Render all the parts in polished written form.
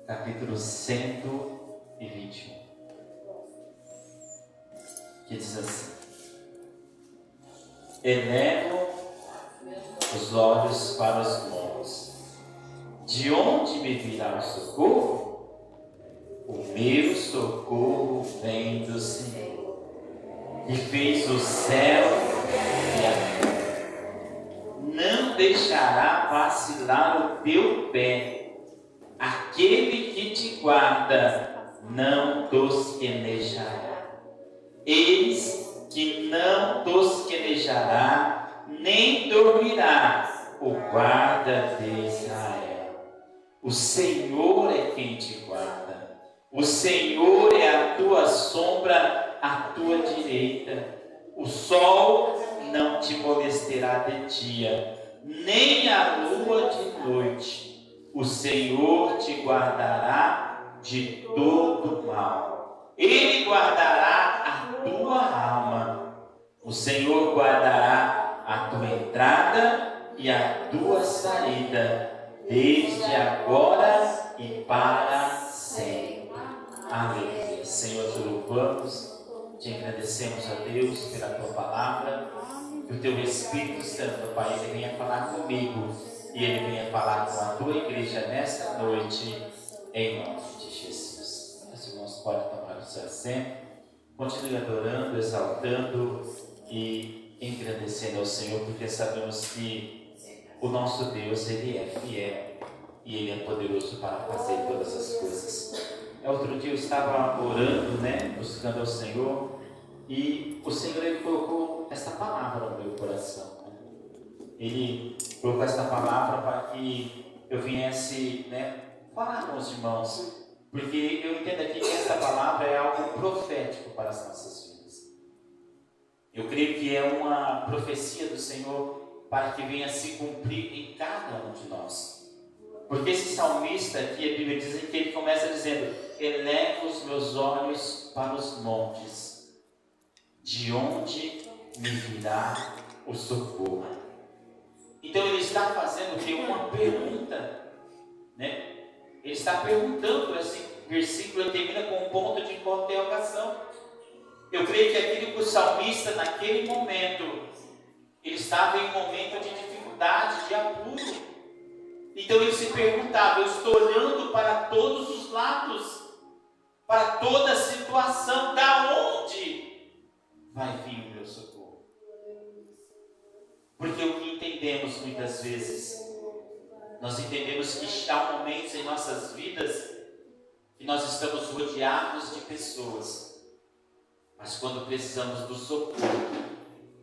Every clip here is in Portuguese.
capítulo 121, que diz assim: Elevo os olhos para os montes, de onde me virá o socorro? O meu socorro vem do Senhor, que fez o céu e a terra. Não deixará vacilar o teu pé, aquele que te guarda não tosquenejará. Eis que não tosquenejará, nem dormirá o guarda de Israel. O Senhor é quem te guarda. O Senhor é a tua sombra à tua direita. O sol não te molestará de dia, nem a lua de noite. O Senhor te guardará de todo mal. Ele guardará a tua alma. O Senhor guardará a tua entrada e a tua saída, desde agora e para sempre. Aleluia. Senhor, te louvamos, te agradecemos a Deus pela tua palavra, que o teu Espírito Santo, Pai, ele venha falar comigo e ele venha falar com a tua igreja nesta noite, em nome de Jesus. Os irmãos podem tomar o seu assento, continue adorando, exaltando e agradecendo ao Senhor, porque sabemos que o nosso Deus, ele é fiel e ele é poderoso para fazer todas as coisas. Outro dia eu estava orando, buscando ao Senhor, e o Senhor, ele colocou essa palavra no meu coração. Ele colocou essa palavra para que eu viesse, falar com os irmãos, porque eu entendo aqui que essa palavra é algo profético para as nossas vidas. Eu creio que é uma profecia do Senhor para que venha se cumprir em cada um de nós. Porque esse salmista aqui, a Bíblia diz que ele começa dizendo: elevo os meus olhos para os montes, de onde me virá o socorro. Então ele está fazendo uma pergunta, Ele está perguntando, esse versículo termina com um ponto de interrogação. Eu creio que aquele que o salmista, naquele momento, ele estava em um momento de dificuldade, de apuro. Então ele se perguntava: eu estou olhando para todos os lados, para toda a situação, da onde vai vir o meu socorro? Porque o que entendemos muitas vezes, nós entendemos que há momentos em nossas vidas que nós estamos rodeados de pessoas, mas quando precisamos do socorro,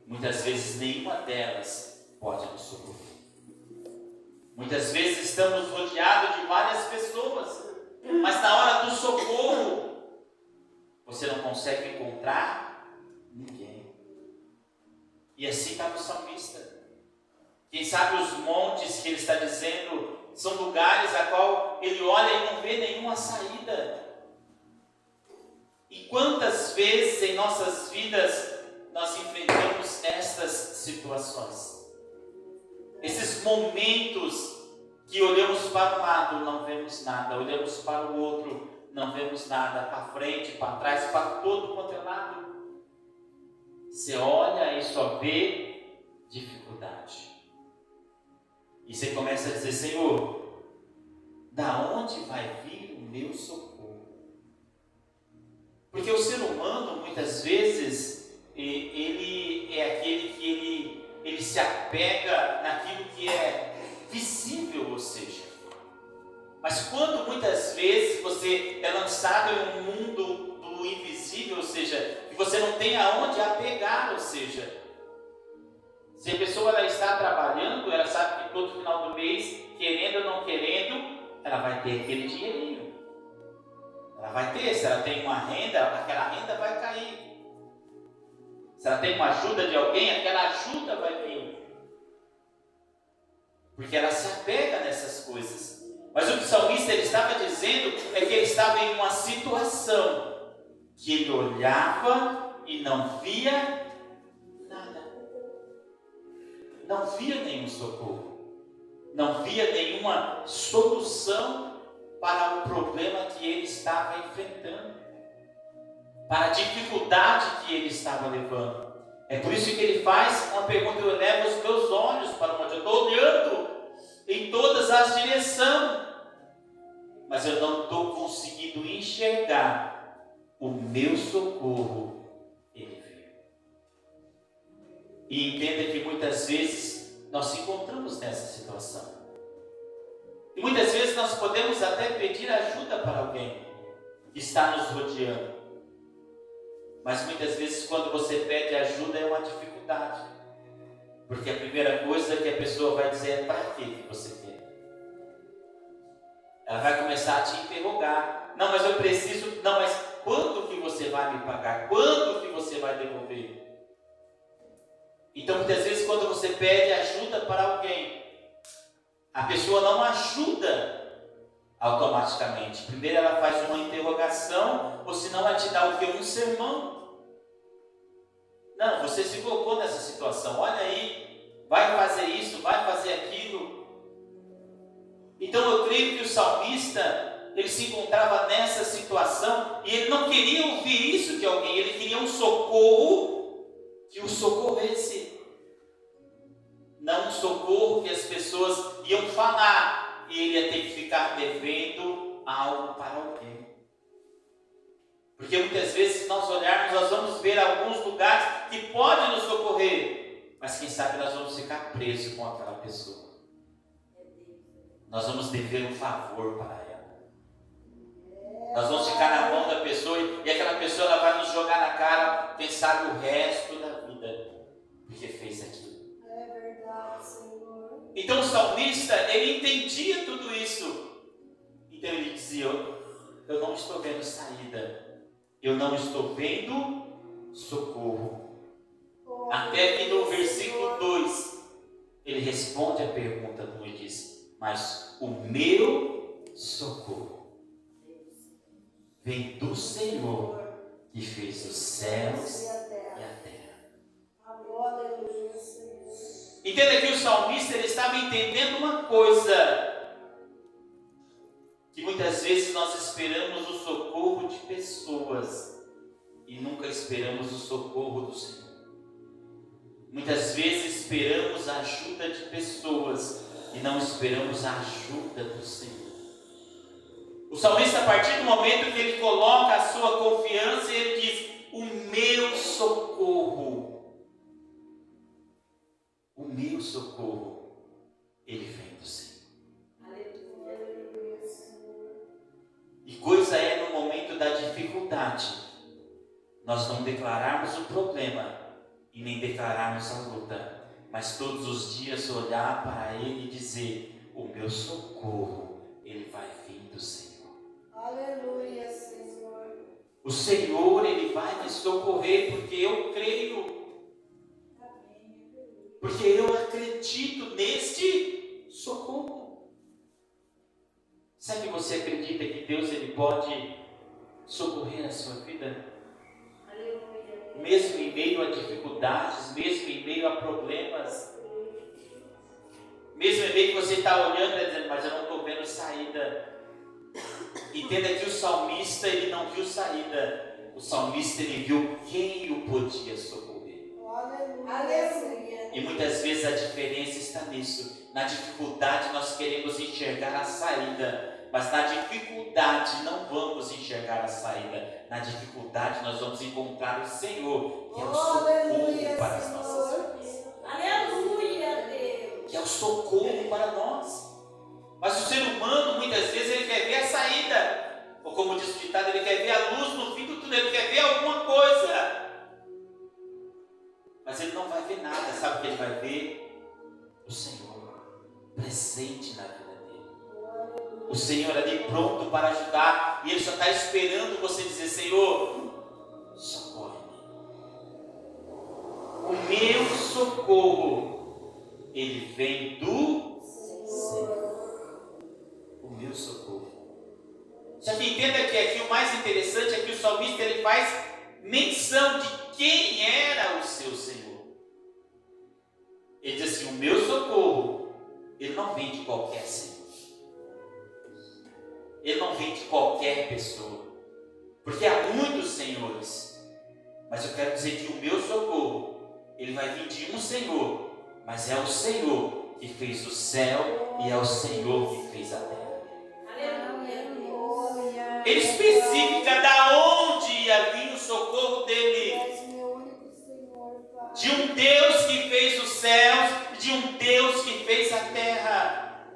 muitas vezes nenhuma delas pode nos socorrer. Muitas vezes estamos rodeados de várias pessoas, mas na hora do socorro, você não consegue encontrar ninguém. E assim está o salmista. Quem sabe os montes que ele está dizendo são lugares a qual ele olha e não vê nenhuma saída. E quantas vezes em nossas vidas nós enfrentamos estas situações? Esses momentos que olhamos para um lado, não vemos nada, olhamos para o outro, não vemos nada, para frente, para trás, para todo quanto é lado. Você olha e só vê dificuldade. E você começa a dizer: Senhor, da onde vai vir o meu socorro? Porque o ser humano, muitas vezes, ele é aquele que ele se apega naquilo que é visível, ou seja. Mas quando muitas vezes você é lançado em um mundo do invisível, ou seja, que você não tem aonde apegar, ou seja, se a pessoa ela está trabalhando, ela sabe que todo final do mês, querendo ou não querendo, ela vai ter aquele dinheirinho. Ela vai ter, se ela tem uma renda, aquela renda vai cair. Se ela tem uma ajuda de alguém, aquela ajuda vai vir. Porque ela se apega nessas coisas. Mas o que o salmista ele estava dizendo é que ele estava em uma situação que ele olhava e não via nada. Não via nenhum socorro. Não via nenhuma solução para o problema que ele estava enfrentando, para a dificuldade que ele estava levando. É por isso que ele faz uma pergunta: eu levo os meus olhos para onde eu estou olhando, em todas as direções, mas eu não estou conseguindo enxergar o meu socorro. Ele veio. E entenda que muitas vezes nós nos encontramos nessa situação. E muitas vezes nós podemos até pedir ajuda para alguém que está nos rodeando. Mas muitas vezes quando você pede ajuda é uma dificuldade. Porque a primeira coisa que a pessoa vai dizer é: para que você quer? Ela vai começar a te interrogar. Não, mas eu preciso. Não, mas quanto que você vai me pagar? Quanto que você vai devolver? Então muitas vezes quando você pede ajuda para alguém, a pessoa não ajuda automaticamente. Primeiro ela faz uma interrogação, ou senão ela te dá o quê? Um sermão. Não, você se colocou nessa situação, olha aí, vai fazer isso, vai fazer aquilo. Então eu creio que o salmista, ele se encontrava nessa situação, e ele não queria ouvir isso de alguém, ele queria um socorro que o socorresse. Não um socorro que as pessoas iam falar e ele ia ter que ficar devendo algo para alguém. Porque muitas vezes, se nós olharmos, nós vamos ver alguns lugares que podem nos socorrer, mas quem sabe nós vamos ficar presos com aquela pessoa. Nós vamos dever um favor para ela. Nós vamos ficar na mão da pessoa e aquela pessoa ela vai nos jogar na cara, quem sabe o resto da vida, porque fez aquilo. Então o salmista, ele entendia tudo isso. Então ele dizia: eu não estou vendo saída, eu não estou vendo socorro. Até que no versículo 2, ele responde a pergunta, como ele diz: mas o meu socorro vem do Senhor, que fez os céus e a terra. Entenda que o salmista, ele estava entendendo uma coisa, que muitas vezes nós esperamos o socorro de pessoas e nunca esperamos o socorro do Senhor. Muitas vezes esperamos a ajuda de pessoas e não esperamos a ajuda do Senhor. O salmista, a partir do momento que ele coloca a sua confiança, ele diz: o meu socorro, ele vem do Senhor. E coisa é no momento da dificuldade, nós não declararmos o problema e nem declararmos a luta, mas todos os dias olhar para Ele e dizer: o meu socorro, ele vai vir do Senhor. Aleluia, Senhor. O Senhor, ele vai me socorrer, porque eu creio. Porque eu acredito neste socorro. Sabe que você acredita que Deus, ele pode socorrer a sua vida? Aleluia. Mesmo em meio a dificuldades, mesmo em meio a problemas, mesmo em meio que você está olhando e dizendo: mas eu não estou vendo saída. Entenda que o salmista, ele não viu saída. O salmista, ele viu quem o podia socorrer. Aleluia. E muitas vezes a diferença está nisso. Na dificuldade nós queremos enxergar a saída, mas na dificuldade não vamos enxergar a saída. Na dificuldade nós vamos encontrar o Senhor, que é o socorro para as nossas vidas. Aleluia, Deus. Que é o socorro para nós. Mas o ser humano, muitas vezes, ele quer ver a saída. Ou como diz o ditado, ele quer ver a luz no fim do túnel, ele quer ver alguma coisa. Mas ele não vai ver nada. Sabe o que ele vai ver? O Senhor presente na vida dele. O Senhor ali pronto para ajudar. E ele só está esperando você dizer: Senhor, socorre-me. O meu socorro, ele vem do Senhor. O meu socorro. Só que entenda que aqui o mais interessante é que o salmista, ele faz menção de quem era o seu Senhor. Ele diz assim: o meu socorro, ele não vem de qualquer Senhor. Ele não vem de qualquer pessoa. Porque há muitos senhores. Mas eu quero dizer que o meu socorro, ele vai vir de um Senhor. Mas é o Senhor que fez o céu e é o Senhor que fez a terra. Ele especifica da onde ia vir o socorro dele. De um Deus que fez os céus, de um Deus que fez a terra.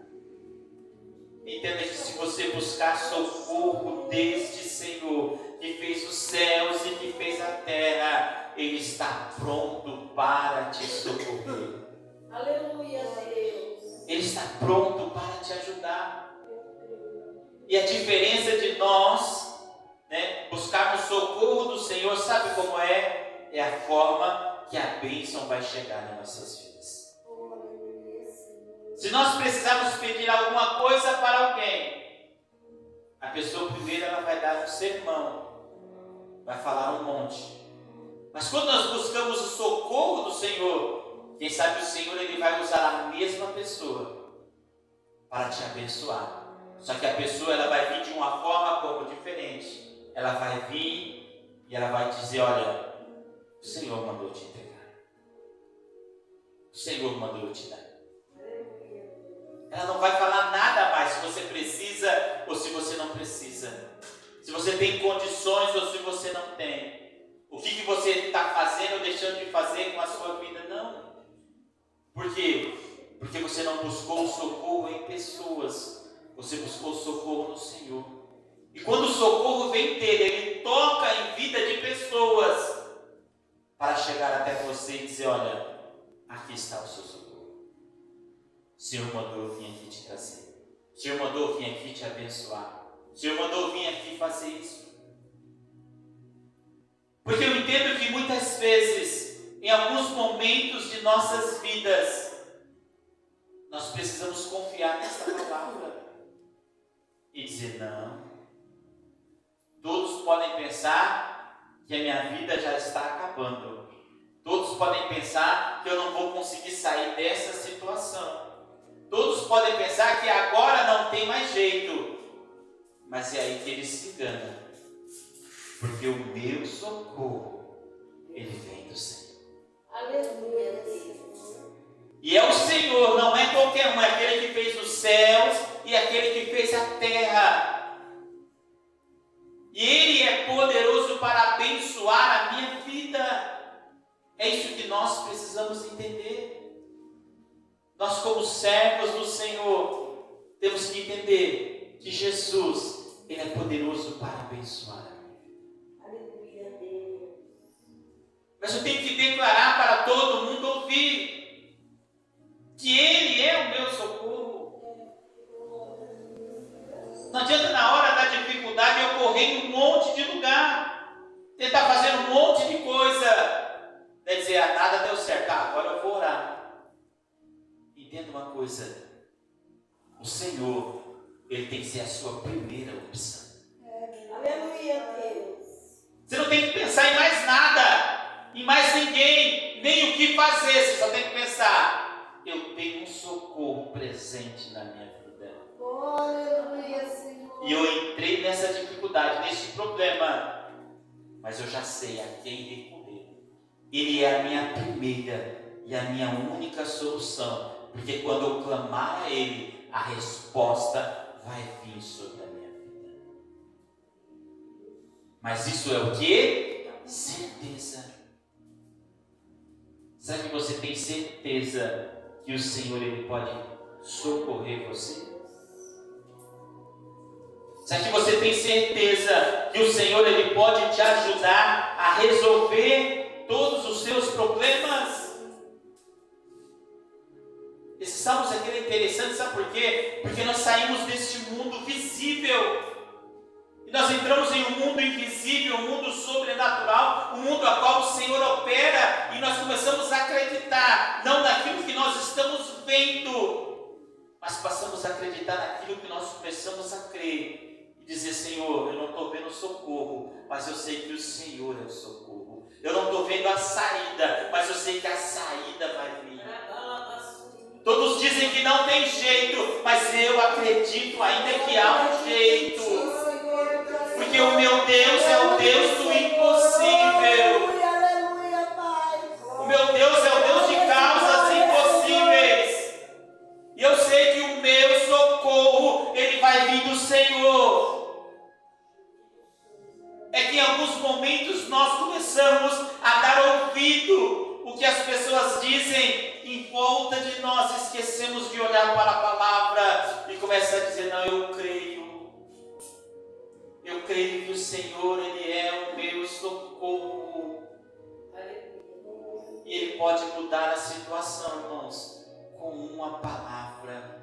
Entenda que se você buscar socorro deste Senhor, que fez os céus e que fez a terra, Ele está pronto para te socorrer. Aleluia, Deus. Ele está pronto para te ajudar. E a diferença de nós, buscarmos socorro do Senhor, sabe como é? É a forma que a bênção vai chegar nas nossas vidas. Se nós precisarmos pedir alguma coisa para alguém, a pessoa primeiro ela vai dar um sermão, vai falar um monte. Mas quando nós buscamos o socorro do Senhor, quem sabe o Senhor ele vai usar a mesma pessoa para te abençoar. Só que a pessoa ela vai vir de uma forma como diferente. Ela vai vir e ela vai dizer, olha, o Senhor mandou te entregar. O Senhor mandou eu te dar. Ela não vai falar nada mais se você precisa ou se você não precisa. Se você tem condições ou se você não tem. O que você está fazendo ou deixando de fazer com a sua vida? Não. Por quê? Porque você não buscou o socorro em pessoas. Você buscou o socorro no Senhor. E quando o socorro vem dele, ele toca em vida de pessoas para chegar até você e dizer, olha, aqui está o seu socorro. O Senhor mandou eu vir aqui te trazer. O Senhor mandou eu vir aqui te abençoar. O Senhor mandou eu vir aqui fazer isso. Porque eu entendo que muitas vezes, em alguns momentos de nossas vidas, nós precisamos confiar nessa palavra. E dizer, não. Todos podem pensar que a minha vida já está acabando. Todos podem pensar que eu não vou conseguir sair dessa situação. Todos podem pensar que agora não tem mais jeito. Mas é aí que eles se enganam. Porque o meu socorro, ele vem do Senhor. Aleluia. E é o Senhor, não é qualquer um, é aquele que fez os céus e aquele que fez a terra. E Ele é poderoso para abençoar a minha vida. É isso que nós precisamos entender. Nós, como servos do Senhor, temos que entender que Jesus, Ele é poderoso para abençoar a minha vida. Aleluia, Deus. Mas eu tenho que declarar para todo mundo ouvir que Ele é o meu socorro. Não adianta na hora da dificuldade eu correr em um monte de lugar, tentar fazer um monte de coisa, dizer, nada deu certo, agora eu vou orar. Entenda uma coisa, o Senhor, Ele tem que ser a sua primeira opção. Aleluia, Deus. Você não tem que pensar em mais nada, em mais ninguém, nem o que fazer, você só tem que pensar, eu tenho um socorro presente na minha vida. Aleluia, Senhor. E eu entrei nessa dificuldade, nesse problema, mas eu já sei a quem recorrer. Ele é a minha primeira e a minha única solução, porque quando eu clamar a Ele, a resposta vai vir sobre a minha vida. Mas isso é o quê? Certeza. Sabe que você tem certeza que o Senhor Ele pode socorrer você? Será que você tem certeza que o Senhor Ele pode te ajudar a resolver todos os seus problemas? Esse salmo aqui é interessante, sabe por quê? Porque nós saímos deste mundo visível e nós entramos em um mundo invisível, um mundo sobrenatural, um mundo a qual o Senhor opera, e nós começamos a acreditar, não naquilo que nós estamos vendo, mas passamos a acreditar naquilo que nós começamos a crer. E dizer, Senhor, eu não estou vendo socorro, mas eu sei que o Senhor é o socorro. Eu não estou vendo a saída, mas eu sei que a saída vai vir. Todos dizem que não tem jeito, mas eu acredito ainda que há um jeito. Porque o meu Deus é o Deus do impossível. O meu Deus é o Deus de causas impossíveis. E eu sei que o meu socorro, ele vai vir do Senhor. É que em alguns momentos nós começamos a dar ouvido o que as pessoas dizem em volta de nós, esquecemos de olhar para a palavra e começa a dizer: não, eu creio que o Senhor, Ele é o meu socorro. E Ele pode mudar a situação, irmãos, com uma palavra.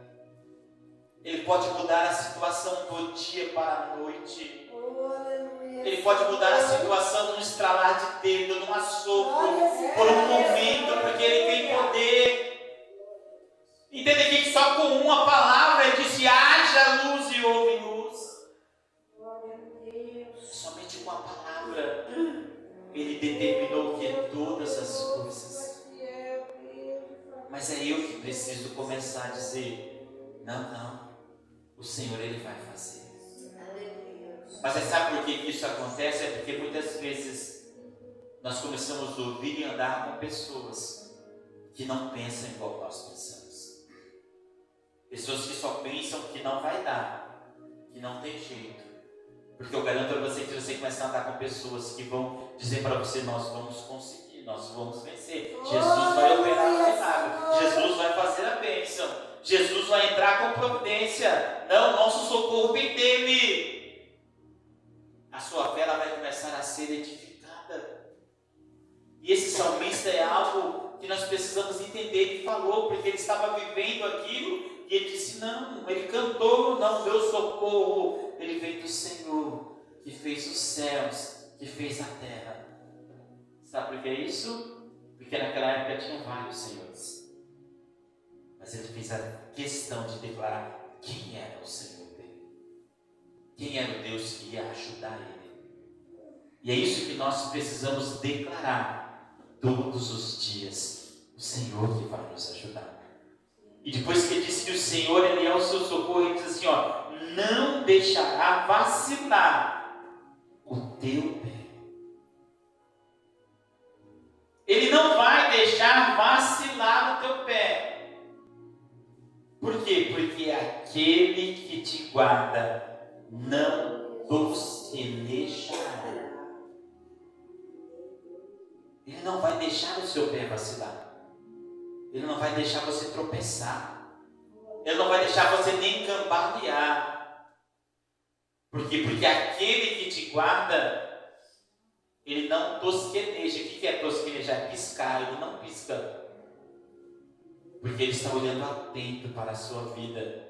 Ele pode mudar a situação do dia para a noite. Ele pode mudar a situação num estralar de dedo, num assopro, por um momento, porque Ele tem poder. Entende aqui que só com uma palavra Ele disse: haja luz e houve luz. Somente com a palavra Ele determinou que todas as coisas. Mas é eu que preciso começar a dizer: não, o Senhor Ele vai fazer. Mas você sabe por que isso acontece? É porque muitas vezes nós começamos a ouvir e andar com pessoas que não pensam igual nós pensamos. Pessoas que só pensam que não vai dar, que não tem jeito. Porque eu garanto a você que você começa a andar com pessoas que vão dizer para você: nós vamos conseguir, nós vamos vencer. Jesus vai operar o milagre, Jesus vai fazer a bênção, Jesus vai entrar com providência. Não, nosso socorro vem dele. A sua fé ela vai começar a ser edificada. E esse salmista é algo que nós precisamos entender. Ele falou porque ele estava vivendo aquilo e ele disse: não, ele cantou: não, meu socorro, ele veio do Senhor, que fez os céus, que fez a terra. Sabe por que é isso? Porque naquela época tinham vários senhores, mas ele fez a questão de declarar quem era o Senhor dele, quem era o Deus que ia ajudar ele. E é isso que nós precisamos declarar todos os dias: o Senhor que vai nos ajudar. E depois que ele disse que o Senhor ele é o seu socorro, ele diz assim: ó, não deixará vacilar o teu pé. Ele não vai deixar vacilar o teu pé. Por quê? Porque aquele que te guarda não tosquenejará. Ele não vai deixar o seu pé vacilar. Ele não vai deixar você tropeçar. Ele não vai deixar você nem cambalear. Por quê? Porque aquele que te guarda, ele não tosqueneja. O que é tosquenejar? Piscar. Ele não pisca. Porque ele está olhando atento para a sua vida.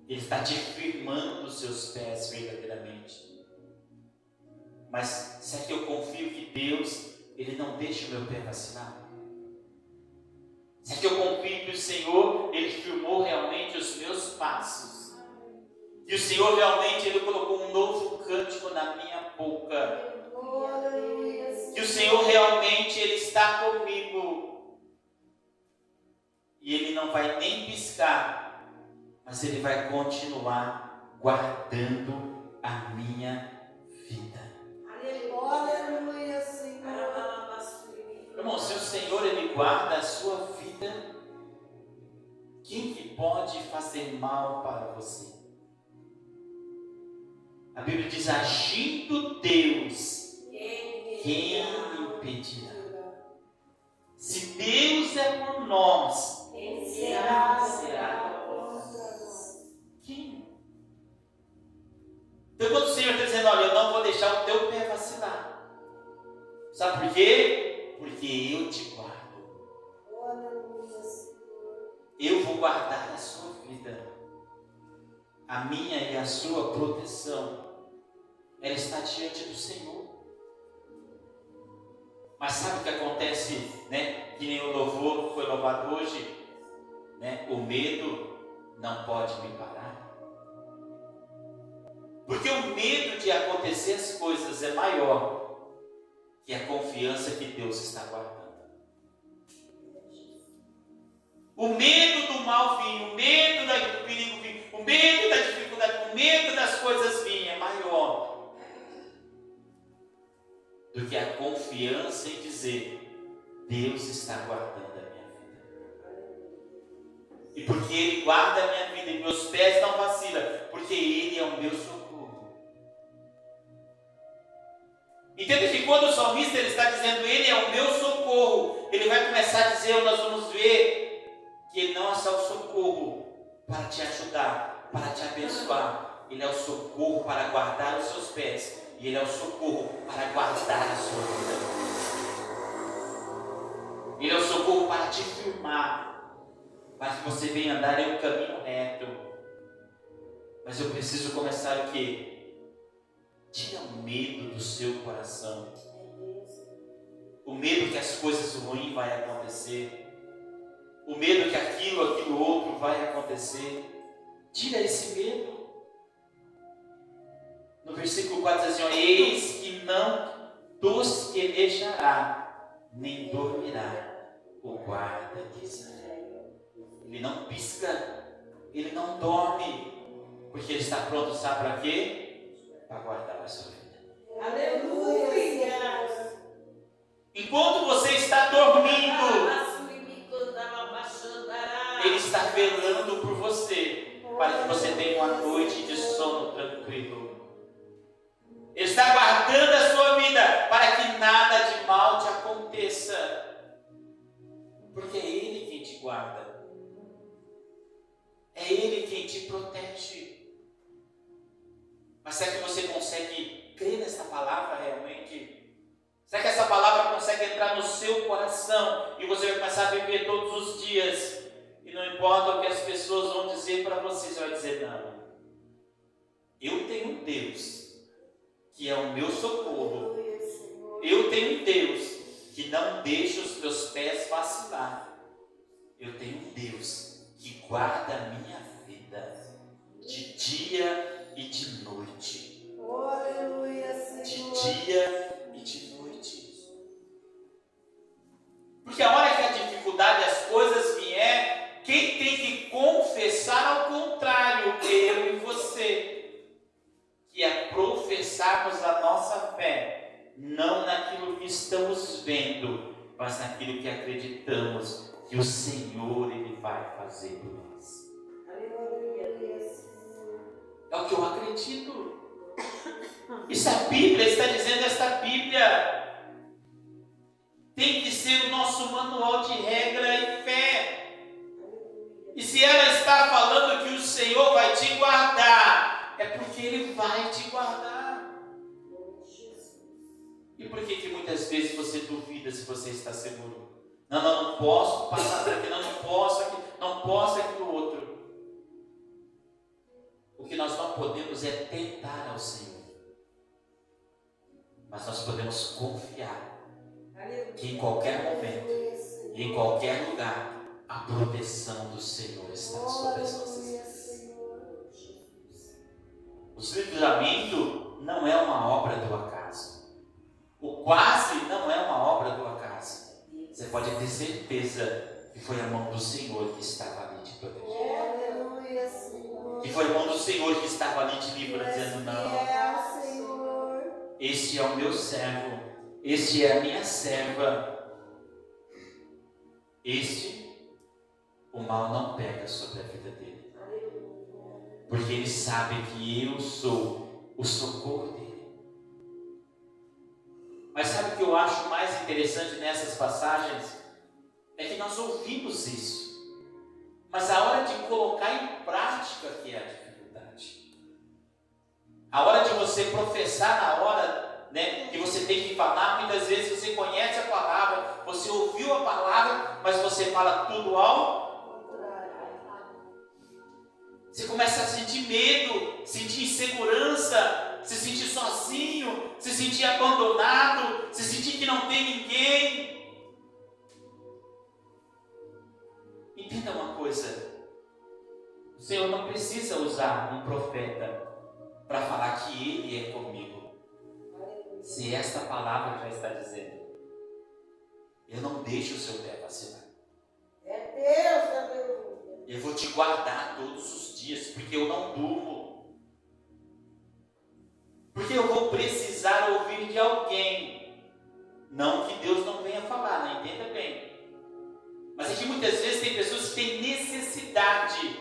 Ele está te firmando os seus pés verdadeiramente. Mas será que eu confio que Deus, Ele não deixa o meu pé vacilar? Será que eu confio que o Senhor, Ele firmou realmente os meus passos? E o Senhor realmente, Ele colocou um novo cântico na minha boca. Que o Senhor realmente, Ele está comigo. E Ele não vai nem piscar, mas Ele vai continuar guardando a minha vida. Aleluia, Senhor. Irmão, se o Senhor Ele guarda a sua vida, quem que pode fazer mal para você? A Bíblia diz: agindo Deus, quem impedirá? Se Deus é por nós, quem será contra nós? Quem? Então quando o Senhor está dizendo: olha, eu não vou deixar o teu pé vacilar. Sabe por quê? Porque eu te guardo. Eu vou guardar a sua vida. A minha e a sua proteção, ela está diante do Senhor. Mas sabe o que acontece, né? Que nem o louvor que foi louvado hoje, né? O medo não pode me parar. Porque o medo de acontecer as coisas é maior que a confiança que Deus está guardando. O medo do mal vir, o medo do perigo vir, o medo da dificuldade, o medo das coisas virem é maior do que a confiança em dizer: Deus está guardando a minha vida. E porque Ele guarda a minha vida e meus pés não vacilam, porque Ele é o meu socorro. Entenda que quando o salmista ele está dizendo Ele é o meu socorro, ele vai começar a dizer, nós vamos ver, que Ele não é só o socorro para te ajudar, para te abençoar. Ele é o socorro para guardar os seus pés. E Ele é o socorro para guardar a sua vida. Ele é o socorro para te firmar, para que você venha andar em um caminho reto. Mas eu preciso começar o quê? Tira o medo do seu coração. O medo que as coisas ruins vão acontecer. O medo que aquilo outro vai acontecer. Tira esse medo. No versículo 4 diz assim: eis que não tosquenejará, nem dormirá o guarda de Israel. Ele não pisca, ele não dorme, porque ele está pronto, sabe para quê? Para guardar a sua vida. Aleluia! Enquanto você está dormindo, Ele está velando por você, para que você tenha uma noite de sono tranquilo. Ele está guardando a sua vida, para que nada de mal te aconteça. Porque é Ele quem te guarda. É Ele quem te protege. Mas será que você consegue crer nessa palavra realmente? Será que essa palavra consegue entrar no seu coração e você vai começar a viver todos os dias? E não importa o que as pessoas vão dizer para você, você vai dizer: não, eu tenho um Deus que é o meu socorro. Eu tenho um Deus que não deixa os meus pés vacilar. Eu tenho um Deus que guarda a minha vida de dia e de noite. De dia e de noite. Porque a hora que a dificuldade, as coisas vier, quem tem que confessar ao contrário, eu e você, que é professarmos a nossa fé, não naquilo que estamos vendo, mas naquilo que acreditamos que o Senhor Ele vai fazer por nós. É o que eu acredito. Isso a Bíblia está dizendo, esta Bíblia tem que ser o nosso manual de regra e fé. E se ela está falando que o Senhor vai te guardar, é porque Ele vai te guardar. E por que muitas vezes você duvida se você está seguro? Não posso passar por aqui, não posso aquilo outro. O que nós não podemos é tentar ao Senhor. Mas nós podemos confiar que em qualquer momento, em qualquer lugar, a proteção do Senhor está sobre as nossas vidas. O livramento não é uma obra do acaso. O quase não é uma obra do acaso. Você pode ter certeza que foi a mão do Senhor que estava ali te protegendo. Que foi a mão do Senhor que estava ali te livrando, dizendo: não, este é o meu servo, este é a minha serva. O mal não pega sobre a vida dele, porque ele sabe que eu sou o socorro dele. Mas sabe o que eu acho mais interessante nessas passagens? É que nós ouvimos isso, mas a hora de colocar em prática que é a dificuldade. A hora de você professar, na hora, né, que você tem que falar, muitas vezes você conhece a palavra, você ouviu a palavra, mas você fala tudo ao contrário. Você começa a sentir medo, sentir insegurança, se sentir sozinho, se sentir abandonado, se sentir que não tem ninguém. Entenda uma coisa: o Senhor não precisa usar um profeta para falar que Ele é comigo. Se esta palavra já está dizendo: eu não deixo o seu pé vacilar, É Deus, aleluia. Eu vou te guardar todos os dias, porque eu não durmo. Porque eu vou precisar ouvir de alguém. Não que Deus não venha falar, não entenda bem. Mas é que muitas vezes tem pessoas que têm necessidade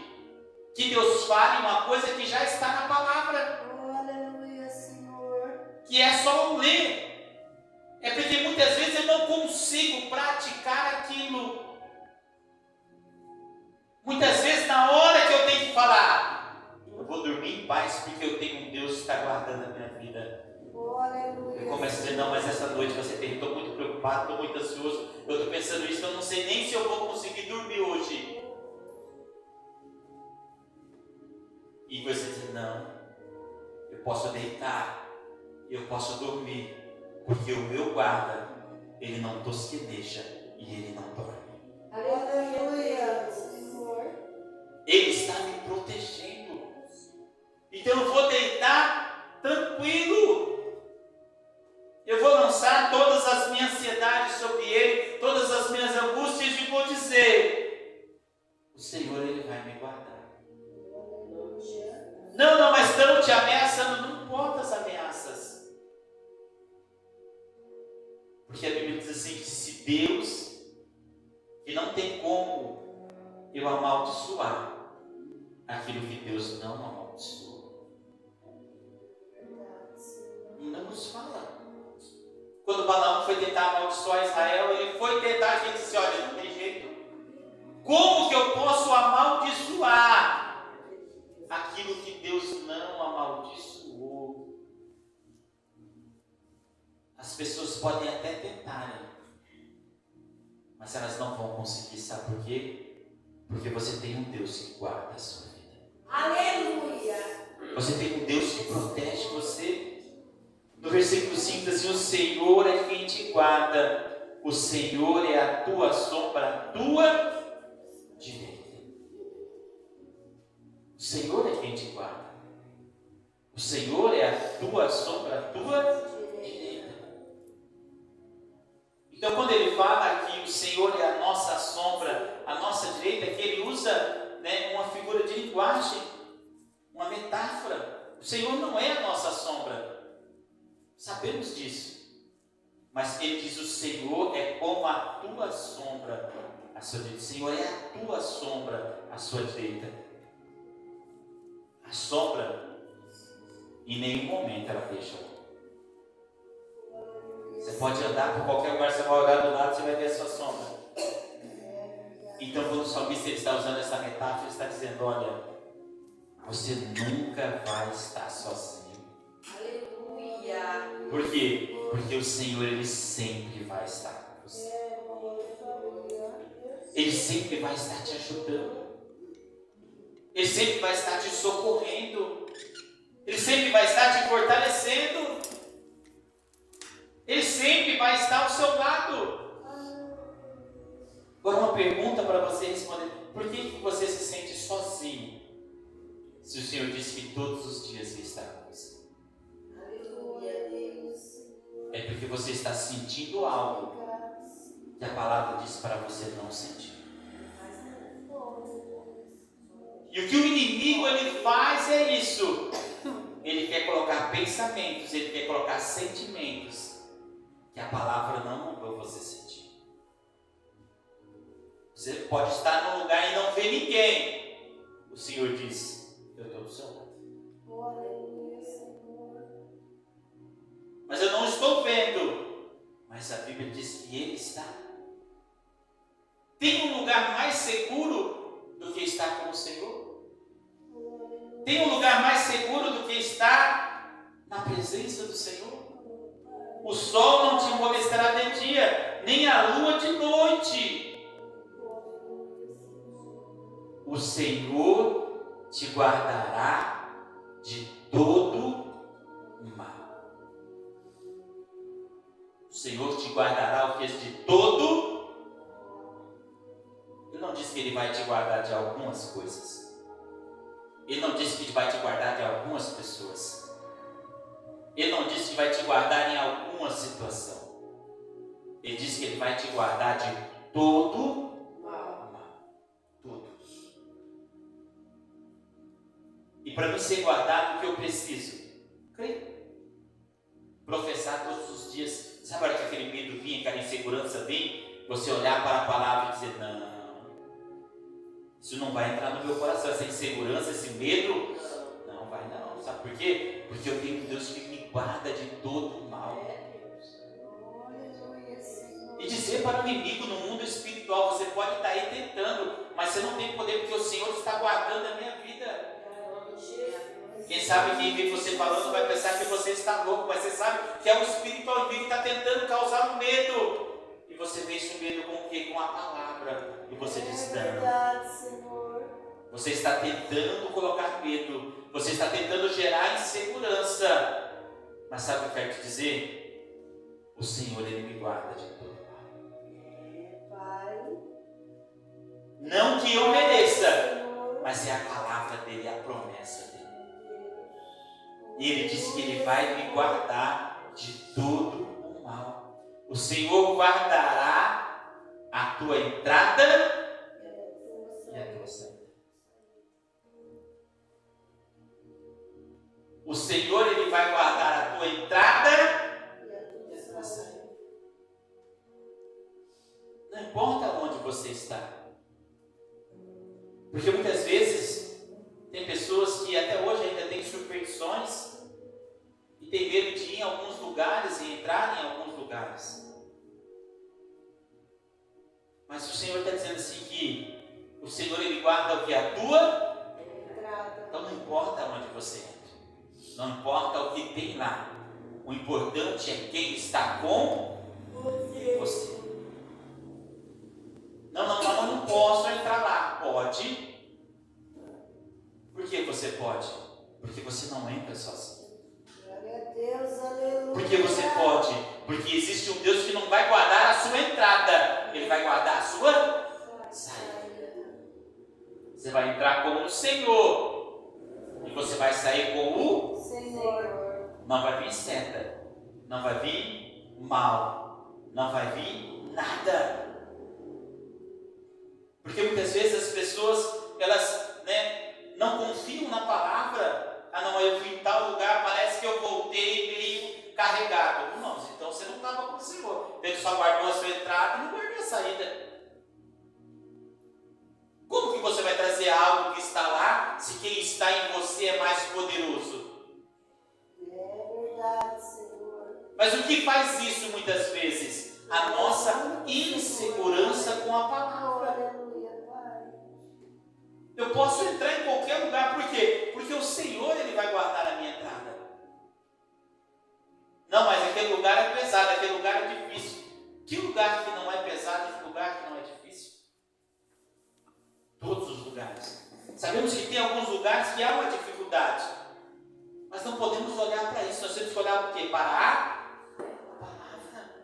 que Deus fale uma coisa que já está na palavra. Oh, aleluia, Senhor. Que é só ler. É porque muitas vezes eu não consigo praticar aquilo. Muitas vezes na hora que eu tenho que falar, eu vou dormir em paz porque eu tenho um Deus que está guardando a minha vida. Oh, aleluia. Eu começo a dizer, não, mas essa noite você tem, estou muito preocupado, estou muito ansioso, eu estou pensando isso, eu não sei nem se eu vou conseguir dormir hoje. E você diz, não, eu posso deitar, eu posso dormir, porque o meu guarda, ele não tosqueneja e ele não dorme. Aleluia, Senhor. Ele está me protegendo. Então eu vou deitar tranquilo. Eu vou lançar todas as minhas ansiedades sobre ele, todas as minhas angústias e vou dizer: o Senhor, ele vai me guardar. Não, mas estão te ameaçando. Não importa as ameaças. Porque a Bíblia diz assim, que se Deus, que não tem como eu amaldiçoar aquilo que Deus não amaldiçoou. Não nos fala. Quando Balaão foi tentar amaldiçoar Israel, ele foi tentar, e ele disse, olha, não tem jeito. Como que eu posso amaldiçoar aquilo que Deus não amaldiçoou? As pessoas podem até tentarem, mas elas não vão conseguir, sabe por quê? Porque você tem um Deus que guarda a sua vida. Aleluia. Você tem um Deus que protege você. No versículo 5 diz assim, o Senhor é quem te guarda, o Senhor é a tua sombra, a tua direita. O Senhor é quem te guarda. O Senhor é a tua sombra, a tua direita. Então quando ele fala que o Senhor é a nossa sombra, a nossa direita, que ele usa, né, uma figura de linguagem, uma metáfora. O Senhor não é a nossa sombra. Sabemos disso. Mas ele diz, o Senhor é como a tua sombra à sua direita. O Senhor é a tua sombra à sua direita. A sombra, em nenhum momento ela deixa. Você pode andar por qualquer lugar, você vai olhar do lado, você vai ver a sua sombra. Então quando o salmista está usando essa metáfora, ele está dizendo, olha, você nunca vai estar sozinho. Aleluia. Por quê? Porque o Senhor, ele sempre vai estar com você. Ele sempre vai estar te ajudando. Ele sempre vai estar te socorrendo. Ele sempre vai estar te fortalecendo. Ele sempre vai estar ao seu lado. Agora uma pergunta para você responder. Por que você se sente sozinho? Se o Senhor disse que todos os dias Ele está com você. Aleluia, Deus. É porque você está sentindo algo que a palavra diz para você não sentir. E o que o inimigo ele faz é isso. Ele quer colocar pensamentos, ele quer colocar sentimentos que a palavra não mandou você sentir. Você pode estar num lugar e não ver ninguém. O Senhor diz, eu estou do seu lado. Mas eu não estou vendo. Mas a Bíblia diz que Ele está. Tem um lugar mais seguro do que estar com o Senhor? Tem um lugar mais seguro do que estar na presença do Senhor? O sol não te molestará de dia, nem a lua de noite. O Senhor te guardará de todo mal. O Senhor te guardará o que? De todo. Ele não disse que Ele vai te guardar de algumas coisas. Ele não disse que Ele vai te guardar de algumas pessoas. Ele não disse que vai te guardar em alguma situação. Ele disse que Ele vai te guardar de todo mal. E para mim ser guardado, o que eu preciso? Crer. Professar todos os dias. Sabe a hora que aquele medo vinha, aquela insegurança vinha? Você olhar para a palavra e dizer, não, isso não vai entrar no meu coração, essa insegurança, esse medo, não vai não. Sabe por quê? Porque eu tenho um Deus que me guarda de todo o mal. E dizer para o inimigo no mundo espiritual, você pode estar aí tentando, mas você não tem poder, porque o Senhor está guardando a minha vida. Quem sabe quem vê você falando vai pensar que você está louco, mas você sabe que é o espiritual inimigo que está tentando causar um medo. E você vence o medo com o quê? Com a palavra. E você diz, não. Você está tentando colocar medo, você está tentando gerar insegurança. Mas sabe o que eu quero te dizer? O Senhor, Ele me guarda de todo mal. Não que eu mereça, mas é a palavra dele, a promessa dele. E ele disse que ele vai me guardar de todo o mal. O Senhor guardará a tua entrada e a tua saída. O Senhor, ele vai guardar a tua entrada e a tua saída. Não importa onde você está. Porque muitas vezes tem pessoas que até hoje ainda têm superstições e tem medo de ir em alguns lugares e entrar em alguns lugares. Mas o Senhor está dizendo assim que o Senhor, ele guarda o que? A tua entrada. Então não importa onde você entra, não importa o que tem lá, o importante é quem está com você. Não, eu não posso entrar lá. Pode. Por que você pode? Porque você não entra sozinho. Glória a Deus, aleluia. Por que você pode? Porque existe um Deus que não vai guardar a sua entrada, Ele vai guardar a sua saída. Você vai entrar com o Senhor e você vai sair com o Senhor. Não vai vir seta, não vai vir mal, não vai vir nada. Porque muitas vezes as pessoas, elas não confiam na palavra. Ah não, eu fui em tal lugar, parece que eu voltei meio carregado. Não, então você não estava com o Senhor. Ele só guardou a sua entrada e não guardou a saída. Como que você vai trazer algo que está lá, se quem está em você é mais poderoso? É verdade, Senhor. Mas o que faz isso muitas vezes? A nossa insegurança com a palavra. Eu posso entrar em qualquer lugar, por quê? Porque o Senhor, ele vai guardar a minha entrada. Não, mas aquele lugar é pesado, aquele lugar é difícil. Que lugar que não é pesado e que lugar que não é difícil? Todos os lugares. Sabemos que tem alguns lugares que há uma dificuldade, mas não podemos olhar para isso. Nós temos que olhar o quê? Para a palavra.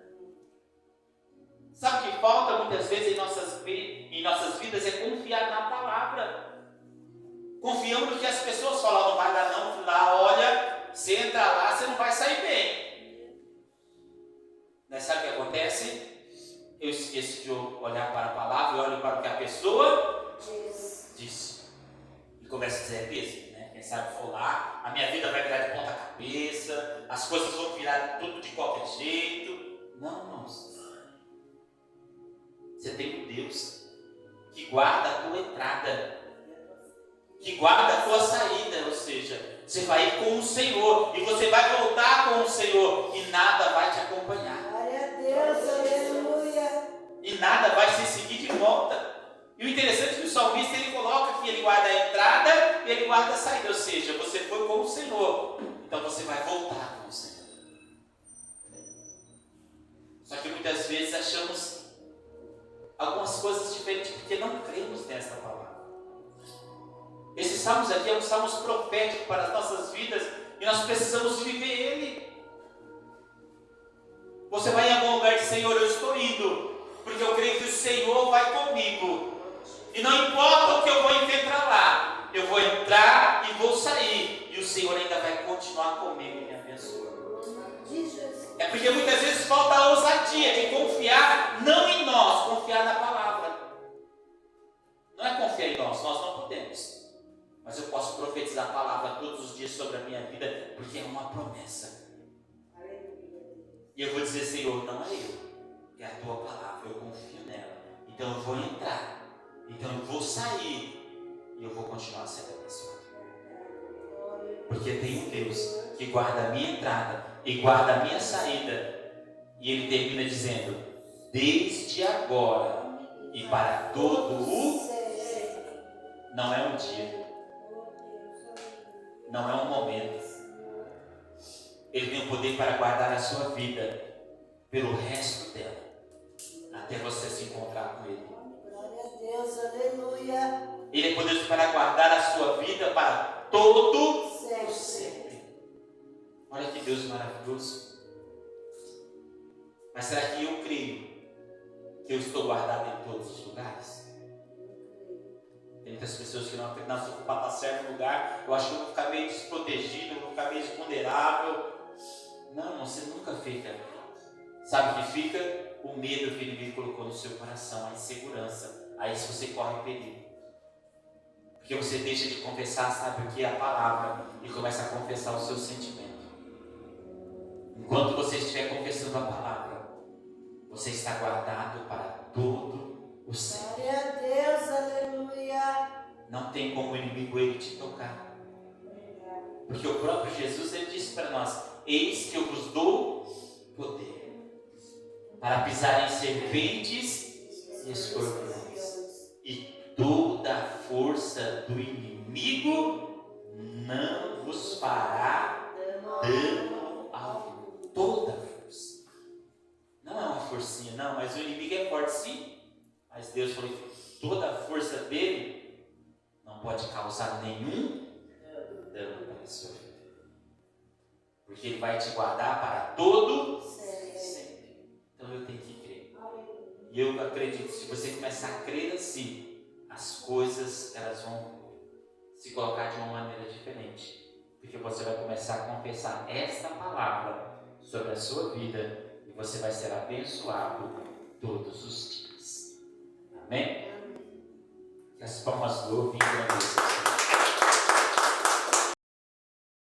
Sabe o que falta muitas vezes em nossas vidas é confiar na palavra. Confiamos no que as pessoas falam, não vai dar não, lá, olha, você entra lá, você não vai sair bem. Mas sabe o que acontece? Eu esqueço de olhar para a palavra e olho para o que a pessoa disse. E começo a dizer, é mesmo, né? Quem sabe for lá, a minha vida vai virar de ponta cabeça, as coisas vão virar tudo de qualquer jeito. Não, irmãos. Você tem um Deus que guarda a tua entrada, que guarda a tua saída, ou seja, você vai ir com o Senhor e você vai voltar com o Senhor e nada vai te acompanhar. Glória a Deus, aleluia. E nada vai se seguir de volta. E o interessante é que o salmista, ele coloca que ele guarda a entrada e ele guarda a saída, ou seja, você foi com o Senhor, então você vai voltar com o Senhor. Só que muitas vezes achamos algumas coisas diferentes porque não cremos nessa palavra. Esses salmos aqui são salmos proféticos para as nossas vidas e nós precisamos viver ele. Você vai em algum lugar e diz, Senhor, eu estou indo, porque eu creio que o Senhor vai comigo. E não importa o que eu vou encontrar lá, eu vou entrar e vou sair, e o Senhor ainda vai continuar comigo e me abençoar. É porque muitas vezes falta a ousadia de confiar não em nós, confiar na palavra. Não é confiar em nós não podemos. Mas eu posso profetizar a palavra todos os dias sobre a minha vida, porque é uma promessa. E eu vou dizer, Senhor, não é eu, é a tua palavra, eu confio nela. Então eu vou entrar, então eu vou sair e eu vou continuar sendo abençoado. Porque tem um Deus que guarda a minha entrada e guarda a minha saída. E ele termina dizendo: desde agora e para todo o... Não é um dia, não é um momento. Ele tem o poder para guardar a sua vida pelo resto dela, até você se encontrar com Ele. Glória a Deus, aleluia. Ele é poderoso para guardar a sua vida para todo o sempre. Olha que Deus maravilhoso. Mas será que eu creio que eu estou guardado em todos os lugares? Tem muitas pessoas que não acreditam, se eu para certo lugar, eu acho que eu vou ficar meio desprotegido, eu vou ficar meio vulnerável. Não, você nunca fica. Sabe o que fica? O medo que o inimigo colocou no seu coração, a insegurança. Aí se você corre perigo. Porque você deixa de confessar, sabe o que é a palavra, e começa a confessar o seu sentimento. Enquanto você estiver confessando a palavra, você está guardado para todo o sempre. Glória a Deus, aleluia. Não tem como o inimigo ele te tocar. Porque o próprio Jesus ele disse para nós: eis que eu vos dou poder para pisar em serpentes e escorpiões, e toda a força do inimigo não vos fará dano algum. Toda a força. Não é uma forcinha, não, mas o inimigo é forte sim. Mas Deus falou que toda a força dele não pode causar nenhum dano para a sua vida. Porque ele vai te guardar para todo sempre. Então eu tenho que crer. E eu acredito, se você começar a crer assim, as coisas elas vão se colocar de uma maneira diferente. Porque você vai começar a confessar esta palavra sobre a sua vida e você vai ser abençoado todos os dias. Amém? Que as palmas louvem a Deus.